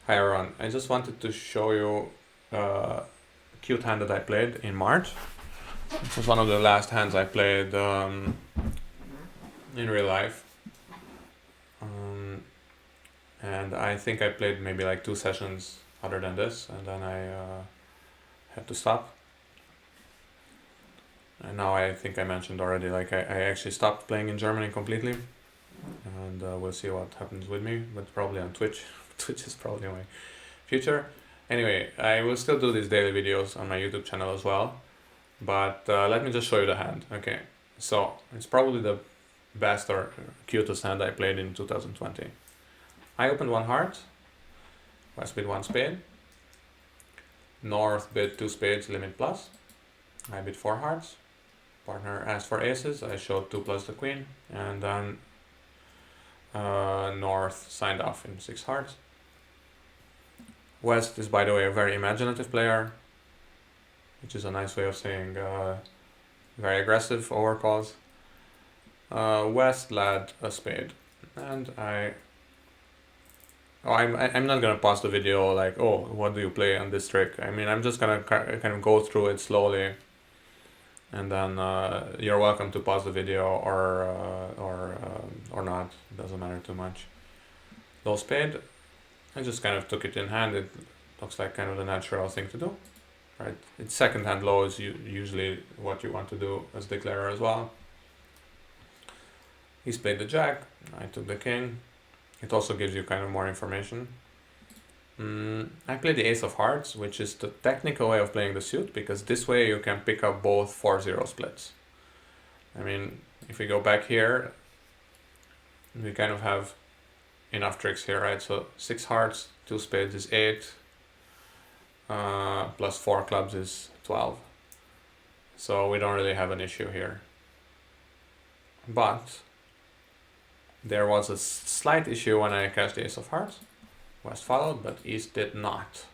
Hi everyone, I just wanted to show you a cute hand that I played in March. It was one of the last hands I played in real life. And I think I played maybe like 2 sessions other than this, and then I had to stop. And now I think I mentioned already, like I actually stopped playing in Germany completely, and we'll see what happens with me, but probably on Twitch. Twitch is probably my future. Anyway, I will still do these daily videos on my YouTube channel as well. But let me just show you the hand. Okay, so it's probably the best or cutest hand I played in 2020. I opened one heart, west bid one spade, north bid two spades, limit plus. I bid four hearts. Partner asked for aces. I showed two plus the queen, and then north signed off in six hearts. West is, by the way, a very imaginative player, which is a nice way of saying very aggressive overcalls. West led a spade, and I'm not gonna pause the video like, oh, what do you play on this trick? I mean, I'm just gonna kind of go through it slowly, and then you're welcome to pause the video or not. It doesn't matter too much. Low spade, I just kind of took it in hand. It looks like kind of the natural thing to do, right? It's second hand low is usually what you want to do as declarer as well. He's played the jack, I took the king. It also gives you kind of more information. I played the ace of hearts, which is the technical way of playing the suit, because this way you can pick up both 4-0 splits. I mean, if we go back here, we kind of have enough tricks here, right? So 6 hearts, 2 spades is 8, plus 4 clubs is 12. So we don't really have an issue here. But there was a slight issue when I cashed the ace of hearts. West followed, but East did not.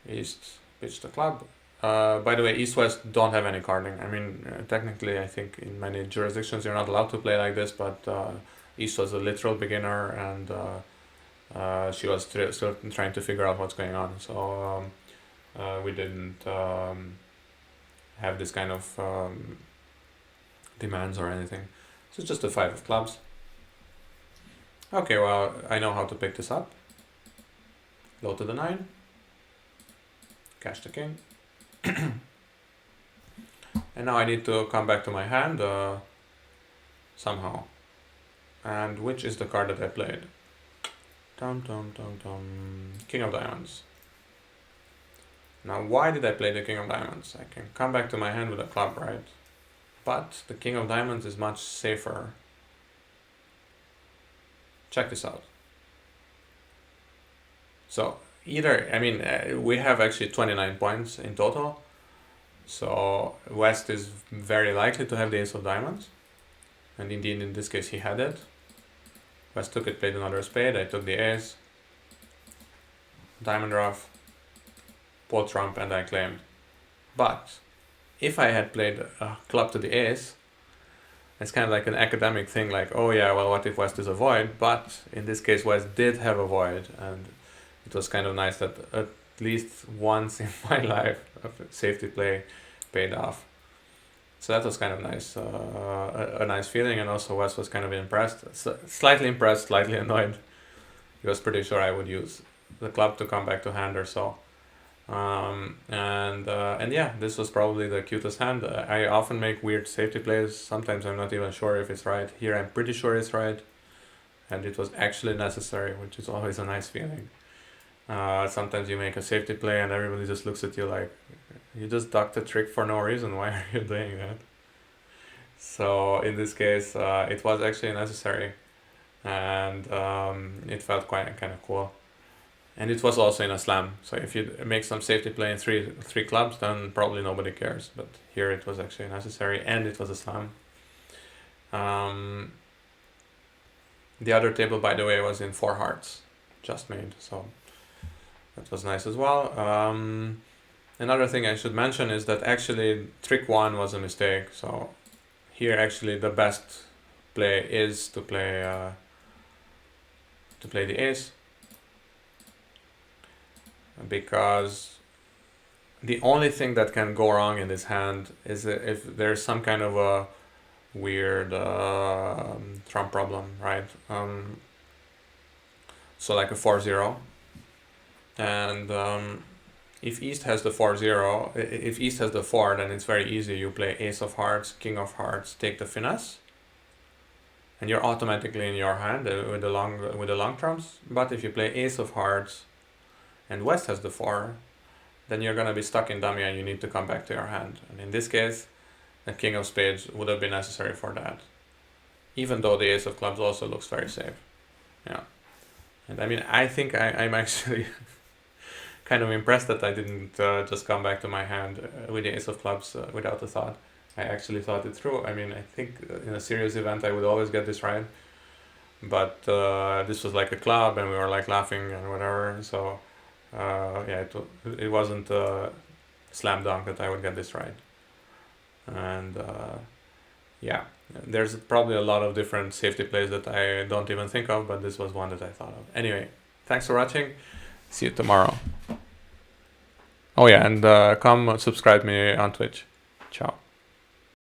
East pitched the club. By the way, East-West don't have any carding. I mean, technically, I think in many jurisdictions you're not allowed to play like this, but East was a literal beginner, and she was still trying to figure out what's going on. So we didn't have this kind of demands or anything. So it's just a 5 of clubs. Okay, well, I know how to pick this up. Low to the 9. Cash the king. And now I need to come back to my hand somehow. And which is the card that I played? King of Diamonds. Now, why did I play the King of Diamonds? I can come back to my hand with a club, right? But the King of Diamonds is much safer. Check this out. So either, I mean, we have actually 29 points in total. So West is very likely to have the ace of diamonds. And indeed, in this case, he had it. West took it, played another spade. I took the ace. Diamond rough. Pulled trump, and I claimed. But if I had played a club to the ace, it's kind of like an academic thing, like, oh yeah, well, what if West is a void? But in this case, West did have a void, and it was kind of nice that at least once in my life, a safety play paid off. So that was kind of nice, a nice feeling, and also West was kind of impressed, slightly impressed, slightly annoyed. He was pretty sure I would use the club to come back to hand or so. And yeah, this was probably the cutest hand. I often make weird safety plays. Sometimes I'm not even sure if it's right. Here I'm pretty sure it's right, and it was actually necessary, which is always a nice feeling. Sometimes you make a safety play and everybody just looks at you like, you just ducked a trick for no reason. Why are you doing that? So in this case, it was actually necessary, and it felt quite kind of cool. And it was also in a slam, so if you make some safety play in three clubs, then probably nobody cares. But here it was actually necessary, and it was a slam. The other table, by the way, was in 4 hearts, just made, so that was nice as well. Another thing I should mention is that actually trick 1 was a mistake. So here actually the best play is to play the ace. because the only thing that can go wrong in this hand is if there's some kind of a weird trump problem, right? So like a 4-0, and if East has the 4-0, if East has the 4, then it's very easy. You play Ace of Hearts, King of Hearts, take the finesse, and you're automatically in your hand with the long trumps. But if you play Ace of Hearts and West has the 4, then you're gonna be stuck in dummy and you need to come back to your hand. And in this case, the King of Spades would have been necessary for that, even though the Ace of Clubs also looks very safe. Yeah, and I mean, I think I'm actually kind of impressed that I didn't just come back to my hand with the Ace of Clubs without a thought. I actually thought it through. I mean, I think in a serious event I would always get this right, but this was like a club and we were like laughing and whatever, so yeah, it wasn't a slam dunk that I would get this right. And yeah, there's probably a lot of different safety plays that I don't even think of, but this was one that I thought of. Anyway, thanks for watching. See you tomorrow. Oh yeah, and come subscribe me on Twitch. Ciao.